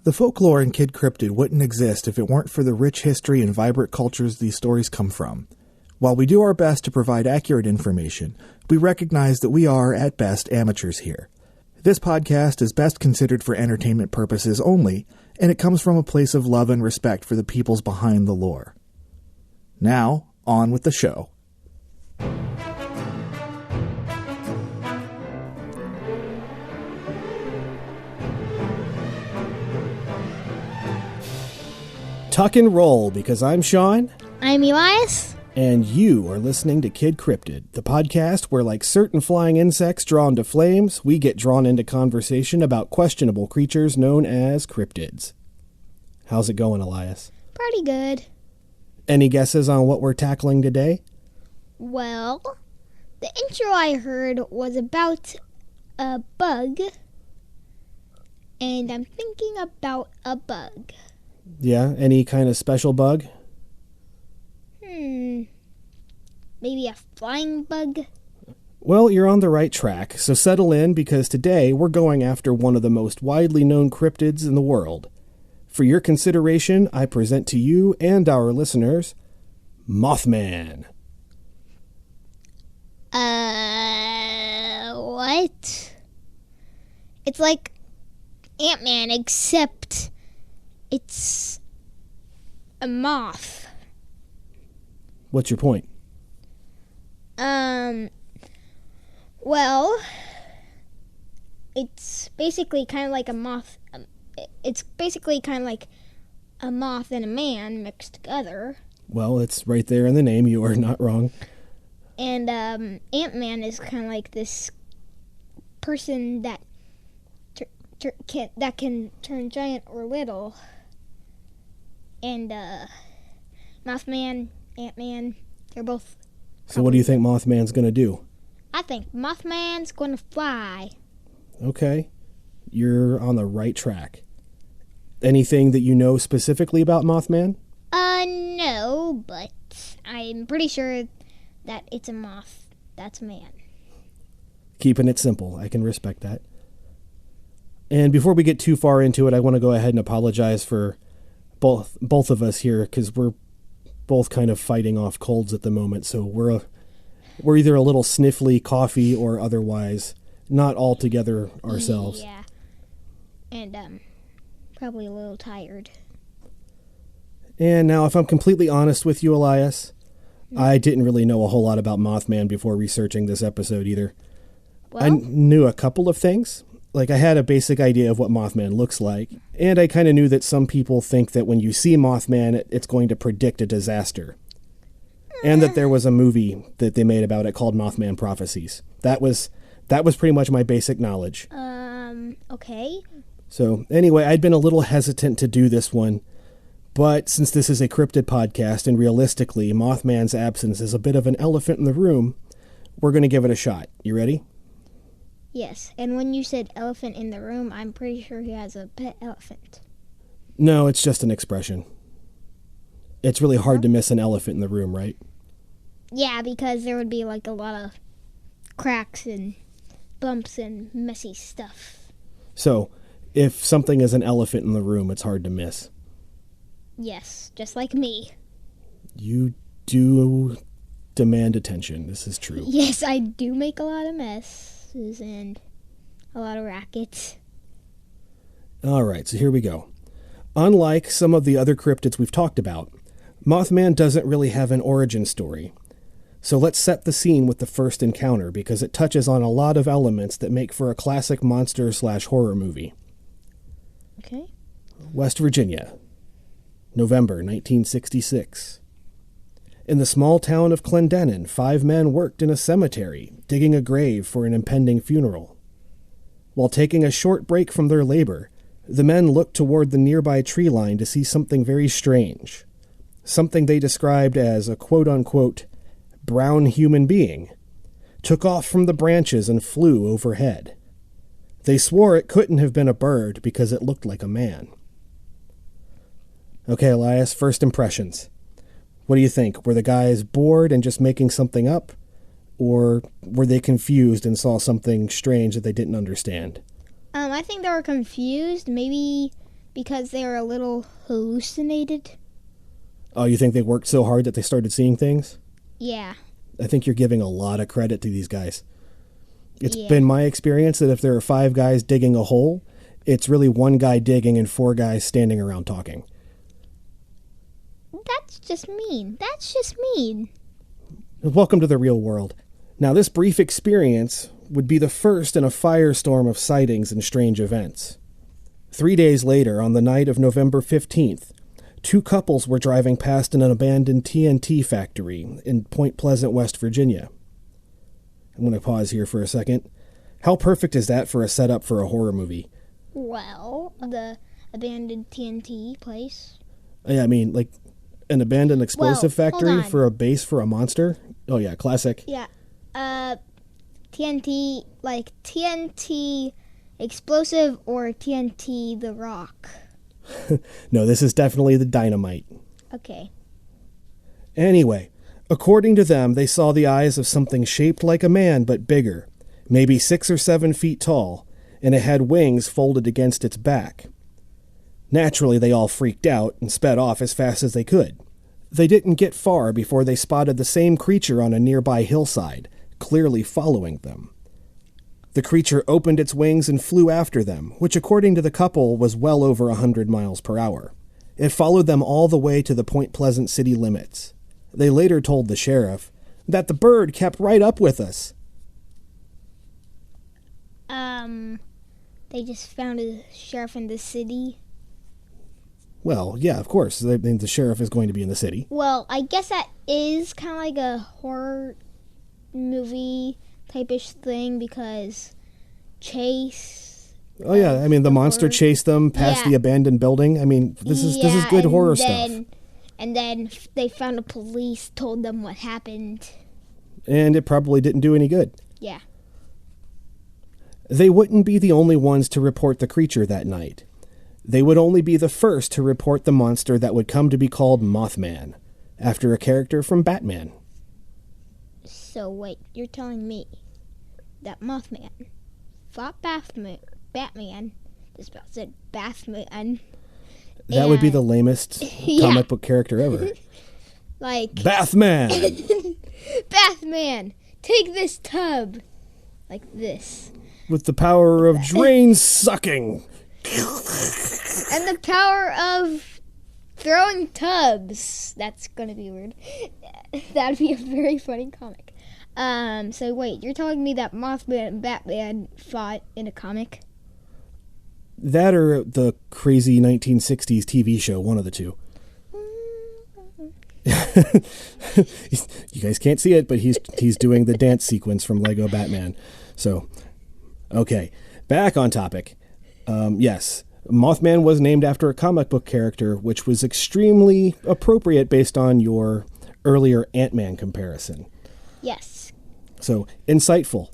The folklore in Kid Cryptid wouldn't exist if it weren't for the rich history and vibrant cultures these stories come from. While we do our best to provide accurate information, we recognize that we are, at best, amateurs here. This podcast is best considered for entertainment purposes only, and it comes from a place of love and respect for the peoples behind the lore. Now, on with the show. Tuck and roll, because I'm Sean. I'm Elias. And you are listening to Kid Cryptid, the podcast where, like certain flying insects drawn to flames, we get drawn into conversation about questionable creatures known as cryptids. How's it going, Elias? Pretty good. Any guesses on what we're tackling today? Well, the intro I heard was about a bug, and I'm thinking about a bug. Yeah, any kind of special bug? Maybe a flying bug? Well, you're on the right track, so settle in because today we're going after one of the most widely known cryptids in the world. For your consideration, I present to you and our listeners, Mothman. What? It's like Ant-Man, except it's a moth. What's your point? Well, it's basically kind of like a moth. It's basically kind of like a moth and a man mixed together. Well, it's right there in the name. You are not wrong. And Ant-Man is kind of like this person that can turn giant or little. And Mothman, Ant-Man, they're both. So what do you think Mothman's going to do? I think Mothman's going to fly. Okay. You're on the right track. Anything that you know specifically about Mothman? No, but I'm pretty sure that it's a moth that's a man. Keeping it simple. I can respect that. And before we get too far into it, I want to go ahead and apologize for both of us here because we're both kind of fighting off colds at the moment. So we're either a little sniffly, coughy, or otherwise not all together ourselves. Yeah. And probably a little tired. And now, if I'm completely honest with you, Elias, I didn't really know a whole lot about Mothman before researching this episode either. Well, I knew a couple of things. Like, I had a basic idea of what Mothman looks like, and I kind of knew that some people think that when you see Mothman, it's going to predict a disaster. And that there was a movie that they made about it called Mothman Prophecies. That was pretty much my basic knowledge. Okay. So, anyway, I'd been a little hesitant to do this one, but since this is a cryptid podcast, and realistically, Mothman's absence is a bit of an elephant in the room, we're going to give it a shot. You ready? Yes, and when you said elephant in the room, I'm pretty sure he has a pet elephant. No, it's just an expression. It's really hard to miss an elephant in the room, right? Yeah, because there would be like a lot of cracks and bumps and messy stuff. So, if something is an elephant in the room, it's hard to miss. Yes, just like me. You do demand attention. This is true. Yes, I do make a lot of messes and a lot of rackets. All right, so here we go. Unlike some of the other cryptids we've talked about, Mothman doesn't really have an origin story. So let's set the scene with the first encounter because it touches on a lot of elements that make for a classic monster/horror movie. Okay. West Virginia, November 1966. In the small town of Clendenin, 5 men worked in a cemetery, digging a grave for an impending funeral. While taking a short break from their labor, the men looked toward the nearby tree line to see something very strange. Something they described as a quote-unquote brown human being, took off from the branches and flew overhead. They swore it couldn't have been a bird because it looked like a man. Okay, Elias, first impressions. What do you think? Were the guys bored and just making something up? Or were they confused and saw something strange that they didn't understand? I think they were confused. Maybe Because they were a little hallucinated. Oh, you think they worked so hard that they started seeing things? Yeah. I think you're giving a lot of credit to these guys. It's Yeah. been my experience that if there are 5 guys digging a hole, it's really 1 guy digging and 4 guys standing around talking. That's just mean. That's just mean. Welcome to the real world. Now, this brief experience would be the first in a firestorm of sightings and strange events. 3 days later, on the night of November 15th, 2 couples were driving past an abandoned TNT factory in Point Pleasant, West Virginia. I'm going to pause here for a second. How perfect is that for a setup for a horror movie? Well, the abandoned TNT place. Yeah, I mean, like an abandoned explosive Well, hold factory on. for a base for a monster? Oh, yeah, classic. Yeah. TNT, like TNT explosive or TNT the rock. No, this is definitely the dynamite. Okay. Anyway, according to them, they saw the eyes of something shaped like a man but bigger, maybe 6 or 7 feet tall, and it had wings folded against its back. Naturally, they all freaked out and sped off as fast as they could. They didn't get far before they spotted the same creature on a nearby hillside, clearly following them. The creature opened its wings and flew after them, which according to the couple was well over 100 miles per hour. It followed them all the way to the Point Pleasant city limits. They later told the sheriff that the bird kept right up with us. They just found a sheriff in the city. Well, yeah, of course. The sheriff is going to be in the city. Well, I guess that is kind of like a horror movie type-ish thing because Chase. Oh, yeah. I mean, the monster chased them past Yeah. the abandoned building. I mean, this is good and horror then, stuff. And then they found the police, told them what happened. And it probably didn't do any good. Yeah. They wouldn't be the only ones to report the creature that night. They would only be the first to report the monster that would come to be called Mothman, after a character from Batman. So wait, you're telling me that Mothman fought Batman, just about said Batman. That would be And- the lamest Yeah. comic book character ever. Like, Bathman! Batman, take this tub. Like this. With the power of drain sucking. And the power of throwing tubs. That's gonna be weird. That'd be a very funny comic. So wait, you're telling me that Mothman and Batman fought in a comic? That or the crazy 1960s TV show, one of the two. You guys can't see it, but he's doing the dance sequence from Lego Batman. So, okay, back on topic. Yes, Mothman was named after a comic book character, which was extremely appropriate based on your earlier Ant-Man comparison. Yes. So, insightful.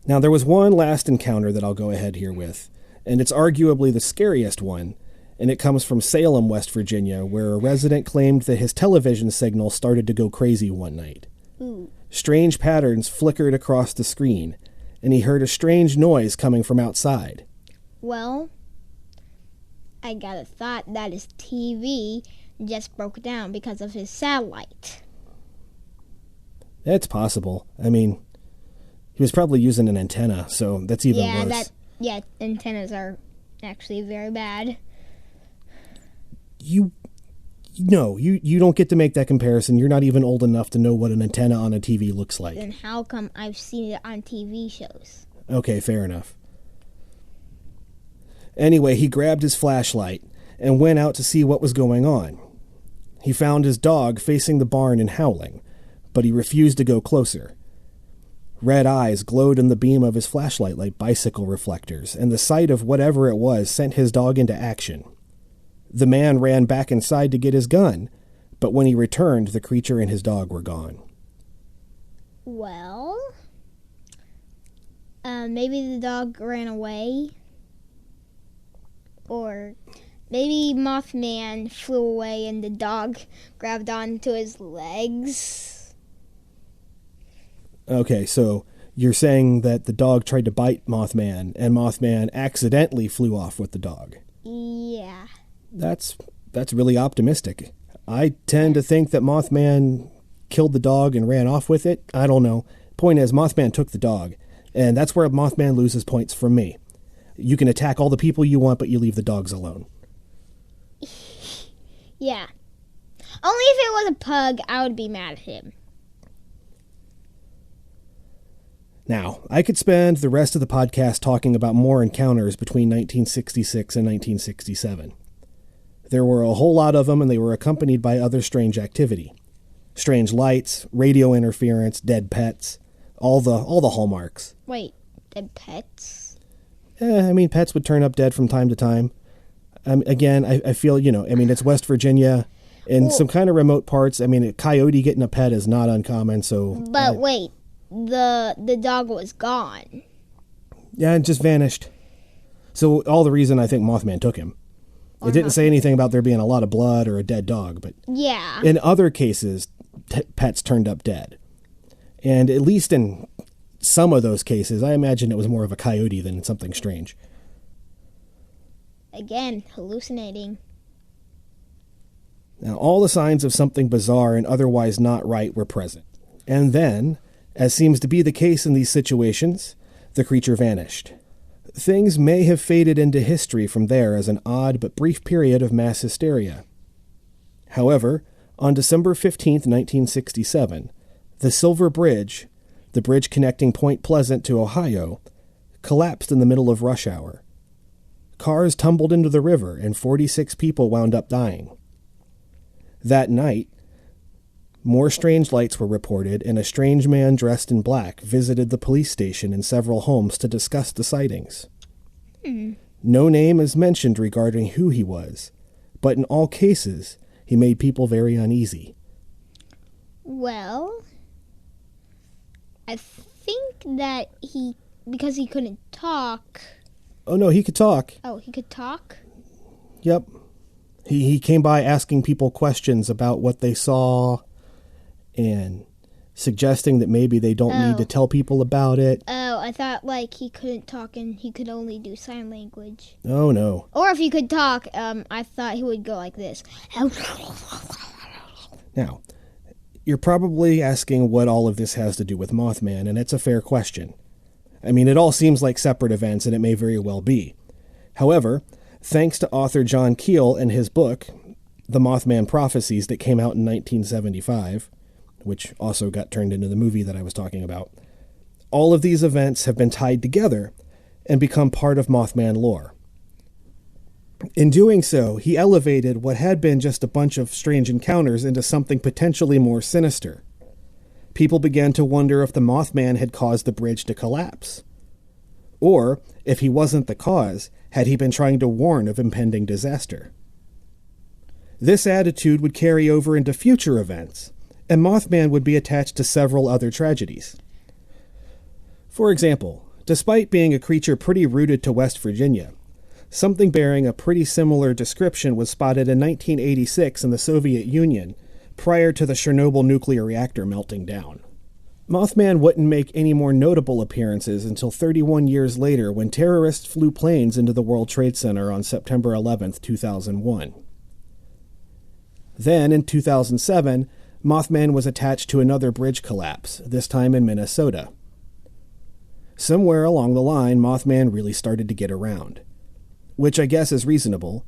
Now, there was one last encounter that I'll go ahead here with, and it's arguably the scariest one, and it comes from Salem, West Virginia, where a resident claimed that his television signal started to go crazy one night. Ooh. Strange patterns flickered across the screen, and he heard a strange noise coming from outside. Well, I got a thought that his TV just broke down because of his satellite. It's possible. I mean, he was probably using an antenna, so that's even worse. Antennas are actually very bad. You don't get to make that comparison. You're not even old enough to know what an antenna on a TV looks like. Then how come I've seen it on TV shows? Okay, fair enough. Anyway, he grabbed his flashlight and went out to see what was going on. He found his dog facing the barn and howling, but he refused to go closer. Red eyes glowed in the beam of his flashlight like bicycle reflectors, and the sight of whatever it was sent his dog into action. The man ran back inside to get his gun, but when he returned, the creature and his dog were gone. Well, maybe the dog ran away. Or maybe Mothman flew away and the dog grabbed onto his legs. Okay, so You're saying that the dog tried to bite Mothman, and Mothman accidentally flew off with the dog. Yeah. That's really optimistic. I tend to think that Mothman killed the dog and ran off with it. I don't know. Point is, Mothman took the dog, and that's where Mothman loses points from me. You can attack all the people you want, but you leave the dogs alone. Yeah. Only if it was a pug, I would be mad at him. Now, I could spend the rest of the podcast talking about more encounters between 1966 and 1967. There were a whole lot of them, and they were accompanied by other strange activity. Strange lights, radio interference, dead pets, all the hallmarks. Wait, dead pets? Pets would turn up dead from time to time. Again, I feel, it's West Virginia. In some kind of remote parts, a coyote getting a pet is not uncommon, so... But wait, the dog was gone. Yeah, it just vanished. So all the reason I think Mothman took him. It didn't say anything about there being a lot of blood or a dead dog, but... Yeah. In other cases, pets turned up dead. And at least in some of those cases, I imagine it was more of a coyote than something strange. Again, hallucinating. Now, all the signs of something bizarre and otherwise not right were present. And then, as seems to be the case in these situations, the creature vanished. Things may have faded into history from there as an odd but brief period of mass hysteria. However, on December 15th, 1967, the Silver Bridge, the bridge connecting Point Pleasant to Ohio, collapsed in the middle of rush hour. Cars tumbled into the river and 46 people wound up dying. That night, more strange lights were reported, and a strange man dressed in black visited the police station and several homes to discuss the sightings. No name is mentioned regarding who he was, but in all cases, he made people very uneasy. Well, I think that because he couldn't talk... Oh, no, he could talk. Oh, he could talk? Yep. He came by asking people questions about what they saw and suggesting that maybe they don't need to tell people about it. Oh, I thought he couldn't talk and he could only do sign language. Oh, no. Or if he could talk, I thought he would go like this. Now, you're probably asking what all of this has to do with Mothman, and it's a fair question. It all seems like separate events, and it may very well be. However, thanks to author John Keel and his book, The Mothman Prophecies, that came out in 1975, which also got turned into the movie that I was talking about, all of these events have been tied together and become part of Mothman lore. In doing so, he elevated what had been just a bunch of strange encounters into something potentially more sinister. People began to wonder if the Mothman had caused the bridge to collapse. Or, if he wasn't the cause, had he been trying to warn of impending disaster? This attitude would carry over into future events, and Mothman would be attached to several other tragedies. For example, despite being a creature pretty rooted to West Virginia, something bearing a pretty similar description was spotted in 1986 in the Soviet Union, prior to the Chernobyl nuclear reactor melting down. Mothman wouldn't make any more notable appearances until 31 years later when terrorists flew planes into the World Trade Center on September 11, 2001. Then, in 2007, Mothman was attached to another bridge collapse, this time in Minnesota. Somewhere along the line, Mothman really started to get around. Which I guess is reasonable.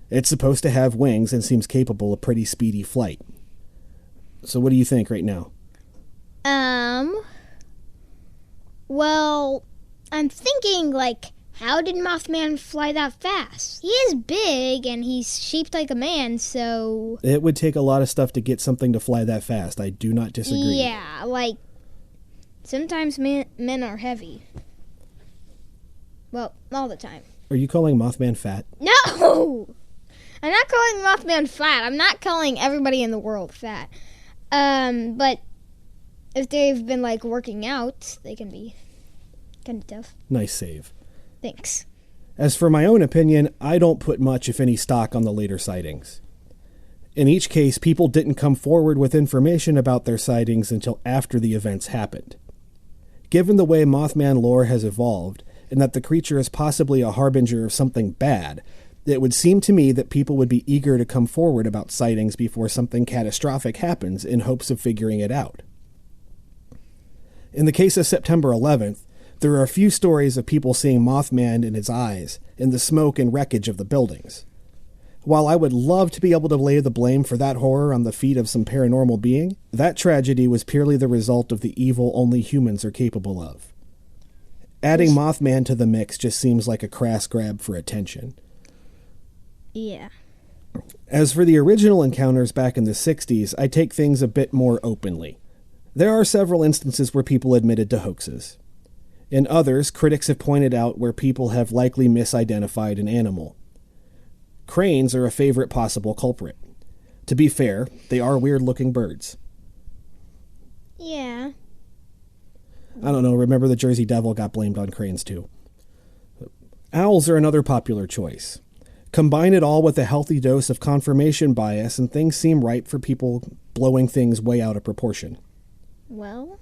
It's supposed to have wings and seems capable of pretty speedy flight. So what do you think right now? Well, I'm thinking, how did Mothman fly that fast? He is big, and he's shaped like a man, so... It would take a lot of stuff to get something to fly that fast. I do not disagree. Yeah, sometimes men are heavy. Well, all the time. Are you calling Mothman fat? No! I'm not calling Mothman fat. I'm not calling everybody in the world fat. But if they've been, working out, they can be kind of tough. Nice save. Thanks. As for my own opinion, I don't put much, if any, stock on the later sightings. In each case, people didn't come forward with information about their sightings until after the events happened. Given the way Mothman lore has evolved, and that the creature is possibly a harbinger of something bad, it would seem to me that people would be eager to come forward about sightings before something catastrophic happens in hopes of figuring it out. In the case of September 11th, there are a few stories of people seeing Mothman in his eyes in the smoke and wreckage of the buildings. While I would love to be able to lay the blame for that horror on the feet of some paranormal being, that tragedy was purely the result of the evil only humans are capable of. Adding Mothman to the mix just seems like a crass grab for attention. Yeah. As for the original encounters back in the 60s, I take things a bit more openly. There are several instances where people admitted to hoaxes. In others, critics have pointed out where people have likely misidentified an animal. Cranes are a favorite possible culprit. To be fair, they are weird-looking birds. Yeah. I don't know, remember the Jersey Devil got blamed on cranes too. Owls are another popular choice. Combine it all with a healthy dose of confirmation bias and things seem ripe for people blowing things way out of proportion. Well,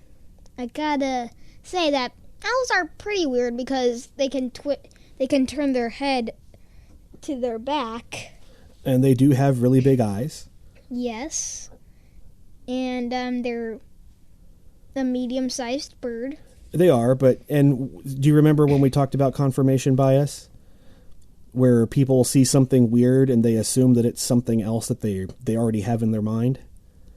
I gotta say that owls are pretty weird because they can turn their head to their back. And they do have really big eyes. Yes. And they're a medium-sized bird. They are, and do you remember when we talked about confirmation bias? Where people see something weird and they assume that it's something else that they already have in their mind?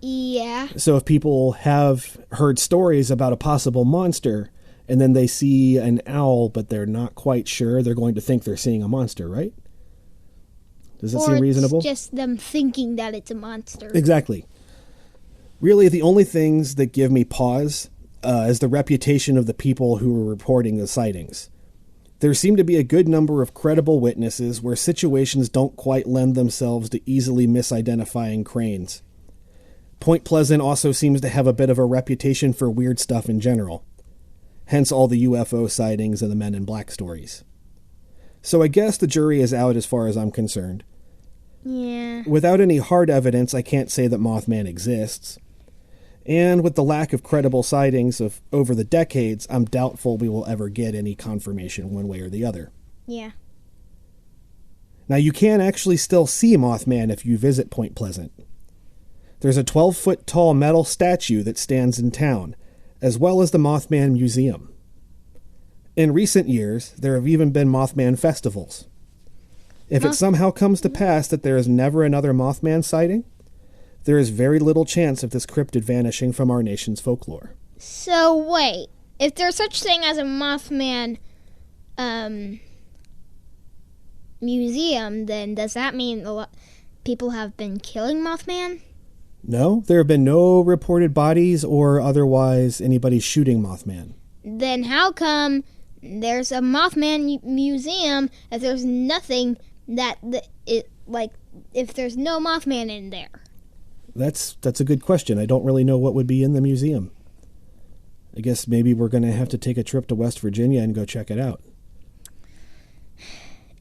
Yeah. So if people have heard stories about a possible monster and then they see an owl but they're not quite sure, they're going to think they're seeing a monster, right? Does that seem reasonable? Or it's just them thinking that it's a monster. Exactly. Really, the only things that give me pause is the reputation of the people who were reporting the sightings. There seem to be a good number of credible witnesses where situations don't quite lend themselves to easily misidentifying cranes. Point Pleasant also seems to have a bit of a reputation for weird stuff in general. Hence all the UFO sightings and the Men in Black stories. So I guess the jury is out as far as I'm concerned. Yeah. Without any hard evidence, I can't say that Mothman exists. And with the lack of credible sightings of over the decades, I'm doubtful we will ever get any confirmation one way or the other. Yeah. Now, you can actually still see Mothman if you visit Point Pleasant. There's a 12-foot tall metal statue that stands in town, as well as the Mothman Museum. In recent years, there have even been Mothman festivals. If it somehow comes to pass that there is never another Mothman sighting, there is very little chance of this cryptid vanishing from our nation's folklore. So wait, if there's such thing as a Mothman museum, then does that mean people have been killing Mothman? No, there have been no reported bodies or otherwise anybody shooting Mothman. Then how come there's a Mothman museum if there's nothing if there's no Mothman in there? That's a good question. I don't really know what would be in the museum. I guess maybe we're going to have to take a trip to West Virginia and go check it out.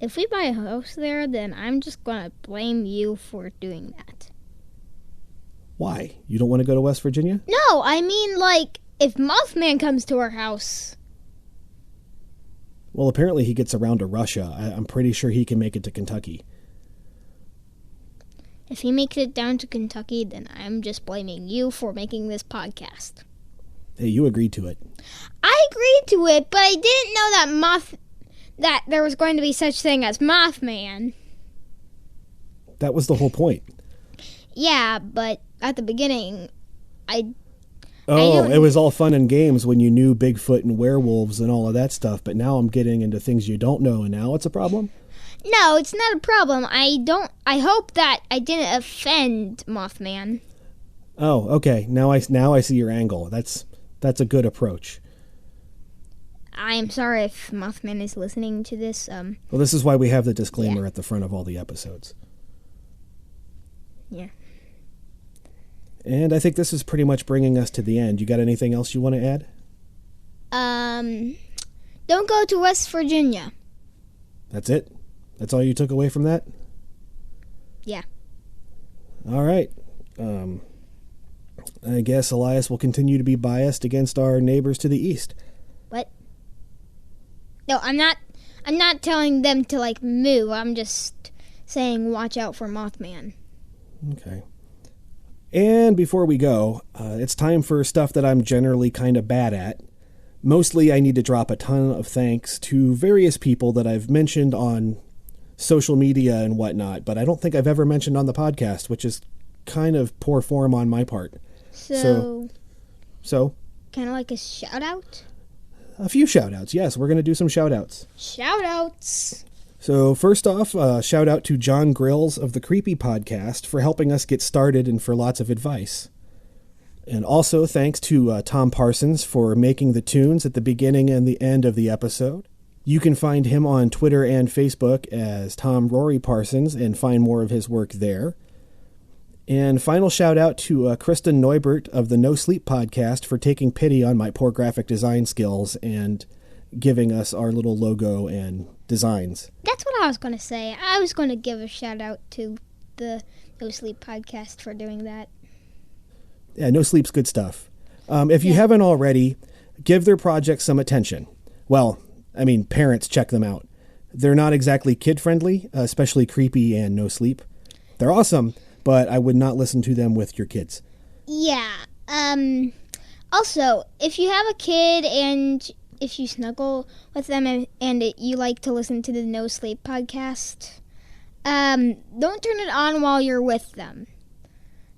If we buy a house there, then I'm just going to blame you for doing that. Why? You don't want to go to West Virginia? No, I mean, if Mothman comes to our house. Well, apparently he gets around to Russia. I'm pretty sure he can make it to Kentucky. If he makes it down to Kentucky, then I'm just blaming you for making this podcast. Hey, you agreed to it. I agreed to it, but I didn't know that there was going to be such thing as Mothman. That was the whole point. Yeah, but at the beginning, it was all fun and games when you knew Bigfoot and werewolves and all of that stuff, but now I'm getting into things you don't know, and now it's a problem? No, it's not a problem. I hope that I didn't offend Mothman. Oh, okay. Now I see your angle. That's a good approach. I am sorry if Mothman is listening to this. Well, this is why we have the disclaimer at the front of all the episodes. Yeah. And I think this is pretty much bringing us to the end. You got anything else you want to add? Don't go to West Virginia. That's it? That's all you took away from that? Yeah. All right. I guess Elias will continue to be biased against our neighbors to the east. What? No, I'm not telling them to, like, move. I'm just saying watch out for Mothman. Okay. And before we go, it's time for stuff that I'm generally kind of bad at. Mostly I need to drop a ton of thanks to various people that I've mentioned on social media and whatnot, but I don't think I've ever mentioned on the podcast, which is kind of poor form on my part. So kind of like a shout out? A few shout outs. Yes, we're going to do some shout outs. Shout outs. So first off, shout out to John Grills of the Creepy Podcast for helping us get started and for lots of advice. And also thanks to Tom Parsons for making the tunes at the beginning and the end of the episode. You can find him on Twitter and Facebook as Tom Rory Parsons and find more of his work there. And final shout out to Kristen Neubert of the No Sleep Podcast for taking pity on my poor graphic design skills and giving us our little logo and designs. That's what I was going to say. I was going to give a shout out to the No Sleep Podcast for doing that. Yeah, No Sleep's good stuff. If you haven't already, give their project some attention. Well, I mean, parents, check them out. They're not exactly kid-friendly, especially Creepy and No Sleep. They're awesome, but I would not listen to them with your kids. Yeah. Also, if you have a kid and if you snuggle with them and you like to listen to the No Sleep Podcast, don't turn it on while you're with them,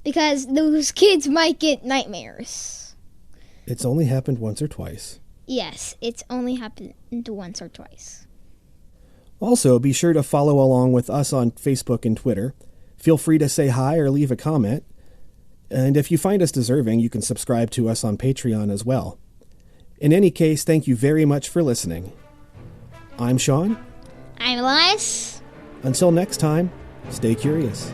because those kids might get nightmares. It's only happened once or twice. Yes, it's only happened once or twice. Also, be sure to follow along with us on Facebook and Twitter. Feel free to say hi or leave a comment. And if you find us deserving, you can subscribe to us on Patreon as well. In any case, thank you very much for listening. I'm Sean. I'm Elias. Until next time, stay curious.